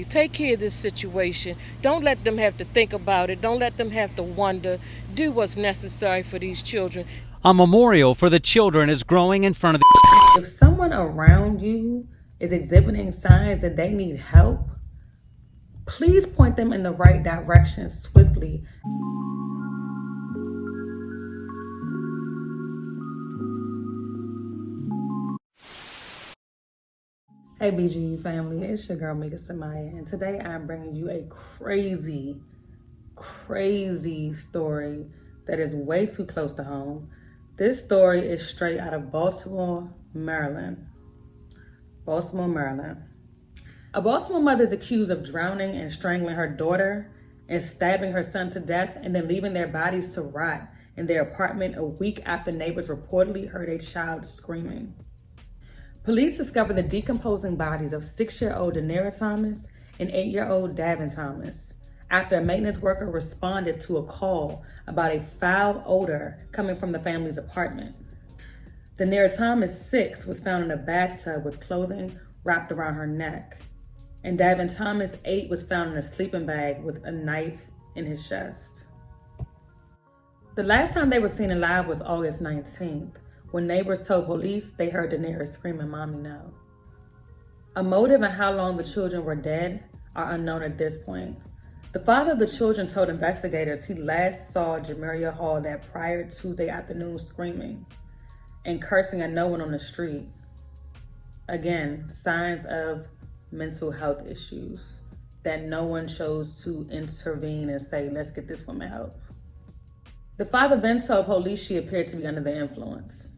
Take care of this situation. Don't let them have to think about it. Don't let them have to wonder. Do what's necessary for these children. A memorial for the children is growing in front of the... If someone around you is exhibiting signs that they need help, please point them in the right direction swiftly. Hey BGU family, it's your girl Mika Samaya, and today I'm bringing you a crazy story that is way too close to home. This story is straight out of Baltimore, Maryland. A Baltimore mother is accused of drowning and strangling her daughter and stabbing her son to death and then leaving their bodies to rot in their apartment a week after neighbors reportedly heard a child screaming. Police discovered the decomposing bodies of 6-year-old Daenerys Thomas and 8-year-old Davin Thomas after a maintenance worker responded to a call about a foul odor coming from the family's apartment. Daenerys Thomas, 6, was found in a bathtub with clothing wrapped around her neck, and Davin Thomas, 8, was found in a sleeping bag with a knife in his chest. The last time they were seen alive was August 19th, when neighbors told police they heard Daenerys screaming, "Mommy, no." A motive and how long the children were dead are unknown at this point. The father of the children told investigators he last saw Jamiria Hall that prior Tuesday afternoon screaming and cursing at no one on the street. Again, signs of mental health issues that no one chose to intervene and say, let's get this woman help. The father then told police she appeared to be under the influence.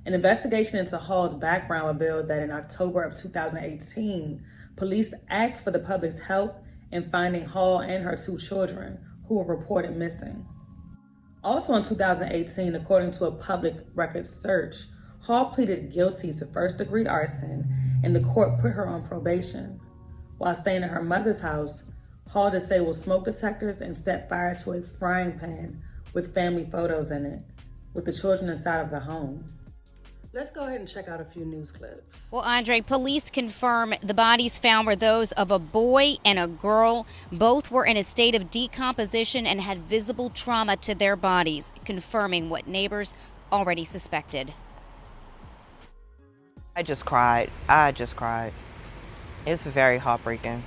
An investigation into Hall's background revealed that in October of 2018, police asked for the public's help in finding Hall and her 2 children who were reported missing. Also in 2018, according to a public records search, Hall pleaded guilty to first-degree arson and the court put her on probation. While staying at her mother's house, Hall disabled smoke detectors and set fire to a frying pan with family photos in it, with the children inside of the home. Let's go ahead and check out a few news clips. Well, Andre, police confirm the bodies found were those of a boy and a girl. Both were in a state of decomposition and had visible trauma to their bodies, confirming what neighbors already suspected. I just cried. It's very heartbreaking.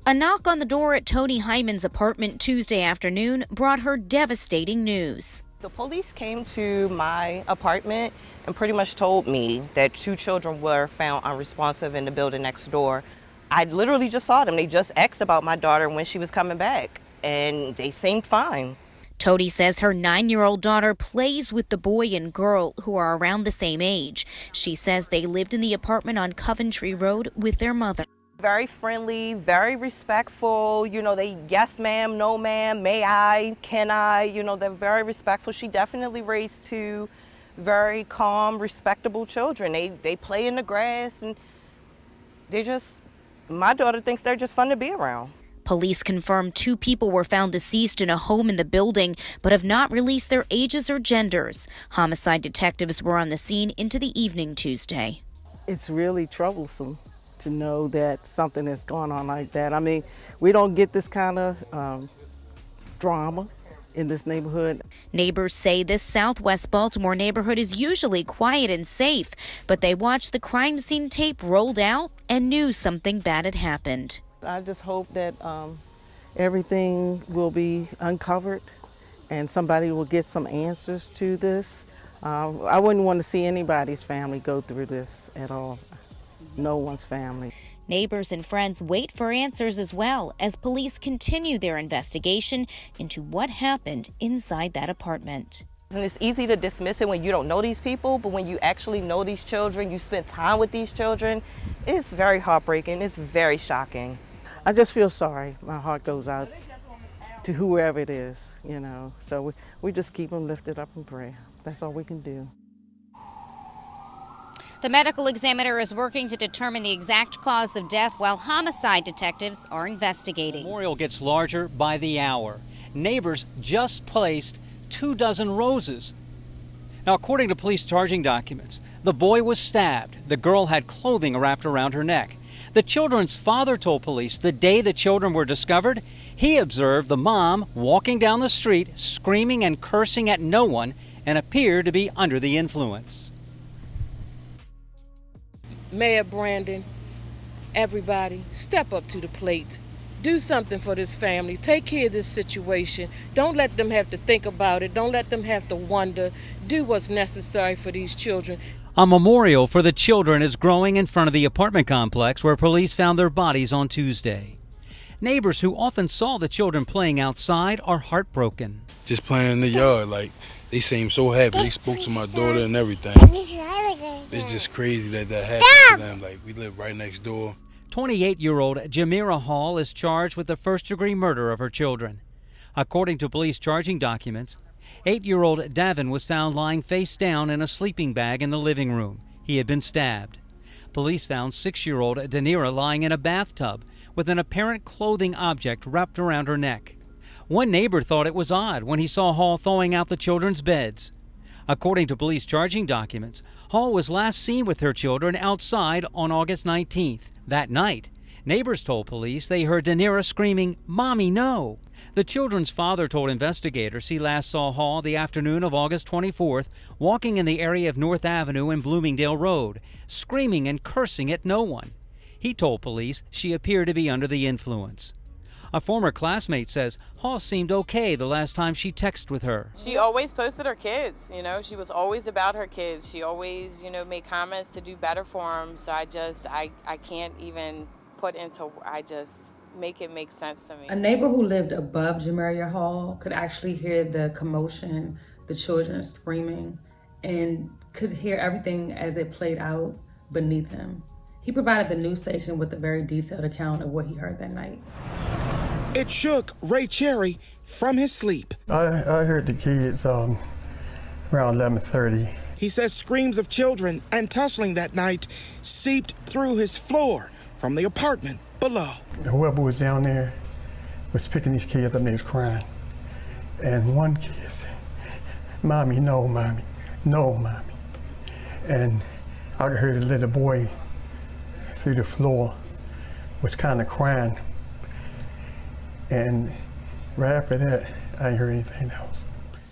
A knock on the door at Tony Hyman's apartment Tuesday afternoon brought her devastating news. The police came to my apartment and pretty much told me that 2 children were found unresponsive in the building next door. I literally just saw them. They just asked about my daughter when she was coming back, and they seemed fine. Tony says her 9-year-old daughter plays with the boy and girl who are around the same age. She says they lived in the apartment on Coventry Road with their mother. Very friendly, very respectful. You know, they yes ma'am, no ma'am, may I, can I, you know, they're very respectful. She definitely raised 2 very calm, respectable children. They play in the grass and my daughter thinks they're just fun to be around. Police confirmed 2 people were found deceased in a home in the building, but have not released their ages or genders. Homicide detectives were on the scene into the evening Tuesday. It's really troublesome to know that something is going on like that. I mean, we don't get this kind of drama in this neighborhood. Neighbors say this Southwest Baltimore neighborhood is usually quiet and safe, but they watched the crime scene tape rolled out and knew something bad had happened. I just hope that everything will be uncovered and somebody will get some answers to this. I wouldn't want to see anybody's family go through this at all. No one's family. Neighbors and friends wait for answers as well as police continue their investigation into what happened inside that apartment. And it's easy to dismiss it when you don't know these people, but when you actually know these children, you spend time with these children, it's very heartbreaking, it's very shocking. I just feel sorry. My heart goes out to whoever it is, you know. So we just keep them lifted up in prayer. That's all we can do. The medical examiner is working to determine the exact cause of death while homicide detectives are investigating. The memorial gets larger by the hour. Neighbors just placed 24 roses. Now, according to police charging documents, the boy was stabbed. The girl had clothing wrapped around her neck. The children's father told police the day the children were discovered, he observed the mom walking down the street, screaming and cursing at no one, and appeared to be under the influence. Mayor Brandon, everybody, step up to the plate. Do something for this family. Take care of this situation. Don't let them have to think about it. Don't let them have to wonder. Do what's necessary for these children. A memorial for the children is growing in front of the apartment complex where police found their bodies on Tuesday. Neighbors who often saw the children playing outside are heartbroken. Just playing in the yard, like, they seemed so happy. They spoke to my daughter and everything. It's just crazy that happened to them. Like, we live right next door. 28-year-old Jamira Hall is charged with the first-degree murder of her children. According to police charging documents, 8-year-old Davin was found lying face down in a sleeping bag in the living room. He had been stabbed. Police found 6-year-old Danira lying in a bathtub with an apparent clothing object wrapped around her neck. One neighbor thought it was odd when he saw Hall thawing out the children's beds. According to police charging documents, Hall was last seen with her children outside on August 19th. That night, neighbors told police they heard Danira screaming, "Mommy, no!" The children's father told investigators he last saw Hall the afternoon of August 24th, walking in the area of North Avenue and Bloomingdale Road, screaming and cursing at no one. He told police she appeared to be under the influence. A former classmate says Hall seemed okay the last time she texted with her. She always posted her kids, she was always about her kids. She always, made comments to do better for them. So I can't even make it make sense to me. A neighbor who lived above Jamira Hall could actually hear the commotion, the children screaming, and could hear everything as it played out beneath him. He provided the news station with a very detailed account of what he heard that night. It shook Ray Cherry from his sleep. I heard the kids around 11:30. He says screams of children and tussling that night seeped through his floor from the apartment below. Whoever was down there was picking these kids up and they was crying. And one kid said, "Mommy, no, mommy, no, mommy." And I heard a little boy through the floor was kind of crying. And right after that, I didn't hear anything else.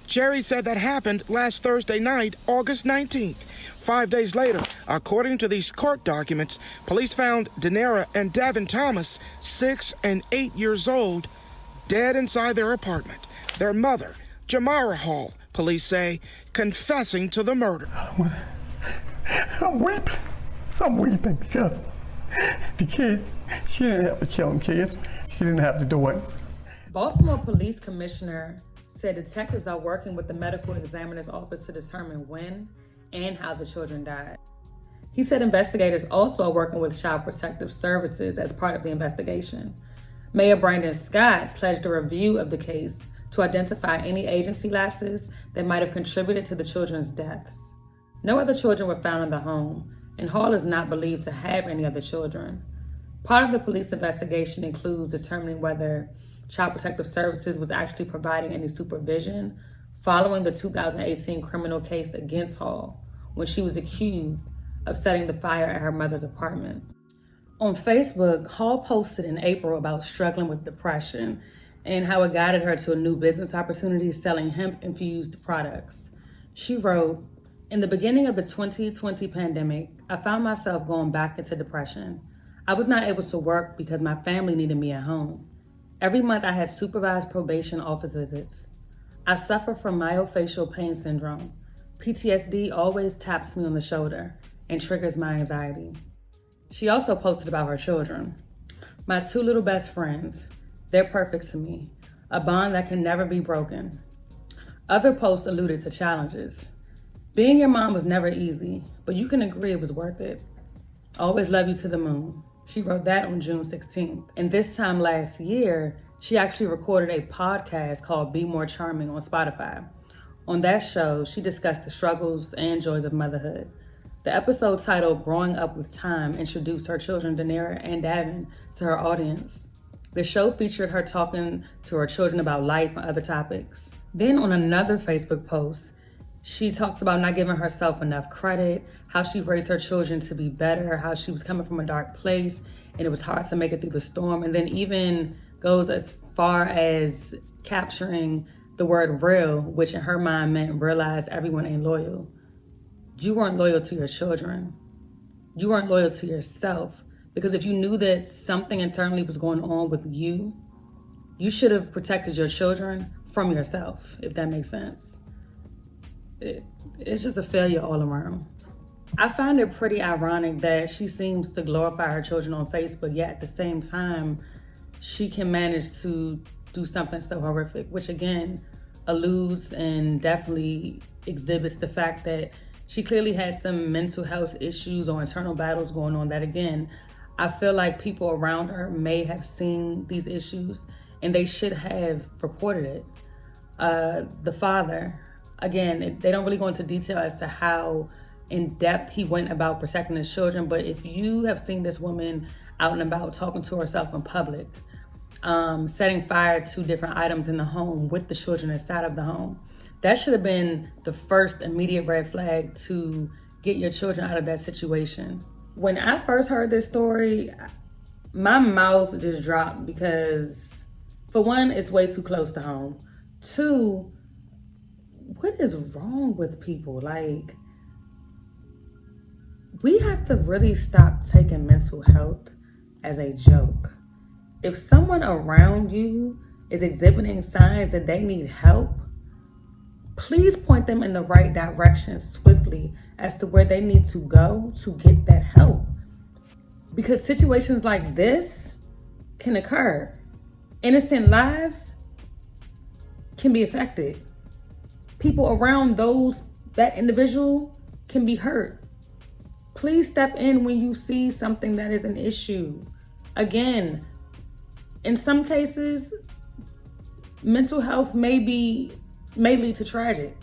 Jerry said that happened last Thursday night, August 19th. 5 days later, according to these court documents, police found Danira and Davin Thomas, 6 and 8 years old, dead inside their apartment. Their mother, Jamira Hall, police say, confessing to the murder. I'm weeping because the kid, she didn't have to kill them kids. She didn't have to do it. Baltimore Police Commissioner said detectives are working with the medical examiner's office to determine when and how the children died. He said investigators also are working with Child Protective Services as part of the investigation. Mayor Brandon Scott pledged a review of the case to identify any agency lapses that might have contributed to the children's deaths. No other children were found in the home, and Hall is not believed to have any other children. Part of the police investigation includes determining whether Child Protective Services was actually providing any supervision following the 2018 criminal case against Hall when she was accused of setting the fire at her mother's apartment. On Facebook, Hall posted in April about struggling with depression and how it guided her to a new business opportunity selling hemp-infused products. She wrote, "In the beginning of the 2020 pandemic, I found myself going back into depression. I was not able to work because my family needed me at home. Every month I had supervised probation office visits. I suffer from myofascial pain syndrome. PTSD always taps me on the shoulder and triggers my anxiety." She also posted about her children. "My 2 little best friends, they're perfect to me, a bond that can never be broken." Other posts alluded to challenges. "Being your mom was never easy, but you can agree it was worth it. Always love you to the moon." She wrote that on June 16th. And this time last year, she actually recorded a podcast called Be More Charming on Spotify. On that show, she discussed the struggles and joys of motherhood. The episode titled Growing Up with Time introduced her children, Danira and Davin, to her audience. The show featured her talking to her children about life and other topics. Then on another Facebook post, she talks about not giving herself enough credit, how she raised her children to be better, how she was coming from a dark place, and it was hard to make it through the storm, and then even goes as far as capturing the word real, which in her mind meant realize everyone ain't loyal. You weren't loyal to your children. You weren't loyal to yourself, because if you knew that something internally was going on with you, you should have protected your children from yourself, if that makes sense. It's just a failure all around. I find it pretty ironic that she seems to glorify her children on Facebook, yet at the same time, she can manage to do something so horrific, which again alludes and definitely exhibits the fact that she clearly has some mental health issues or internal battles going on that, again, I feel like people around her may have seen these issues and they should have reported it. The father, again, they don't really go into detail as to how in depth he went about protecting his children, but if you have seen this woman out and about talking to herself in public, setting fire to different items in the home with the children inside of the home, that should have been the first immediate red flag to get your children out of that situation. When I first heard this story, my mouth just dropped because, for one, it's way too close to home. Two, what is wrong with people? Like, we have to really stop taking mental health as a joke. If someone around you is exhibiting signs that they need help, please point them in the right direction swiftly as to where they need to go to get that help. Because situations like this can occur. Innocent lives can be affected. People around that individual can be hurt. Please step in when you see something that is an issue. Again, in some cases, mental health may lead to tragedy.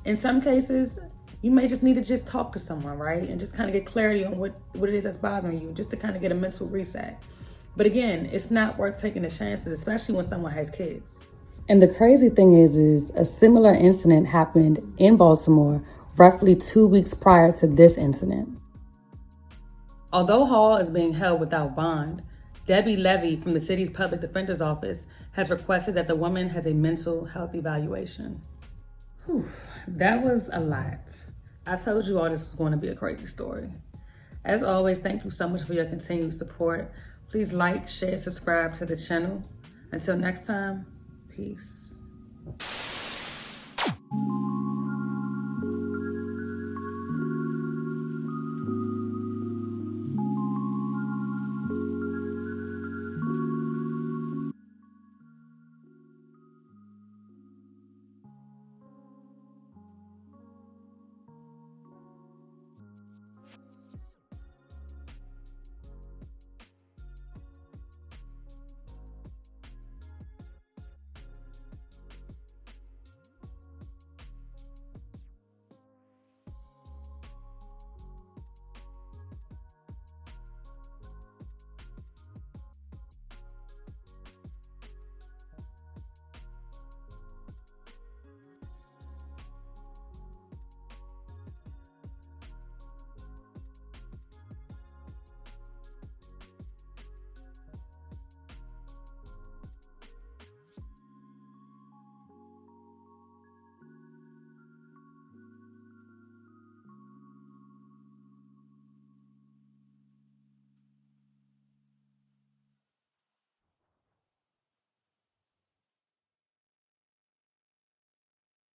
In some cases, you may just need to just talk to someone, right? And just kind of get clarity on what it is that's bothering you, just to kind of get a mental reset. But again, it's not worth taking the chances, especially when someone has kids. And the crazy thing is a similar incident happened in Baltimore roughly 2 weeks prior to this incident. Although Hall is being held without bond, Debbie Levy from the city's public defender's office has requested that the woman has a mental health evaluation. Whew, that was a lot. I told you all this was going to be a crazy story. As always, thank you so much for your continued support. Please like, share, subscribe to the channel. Until next time, peace.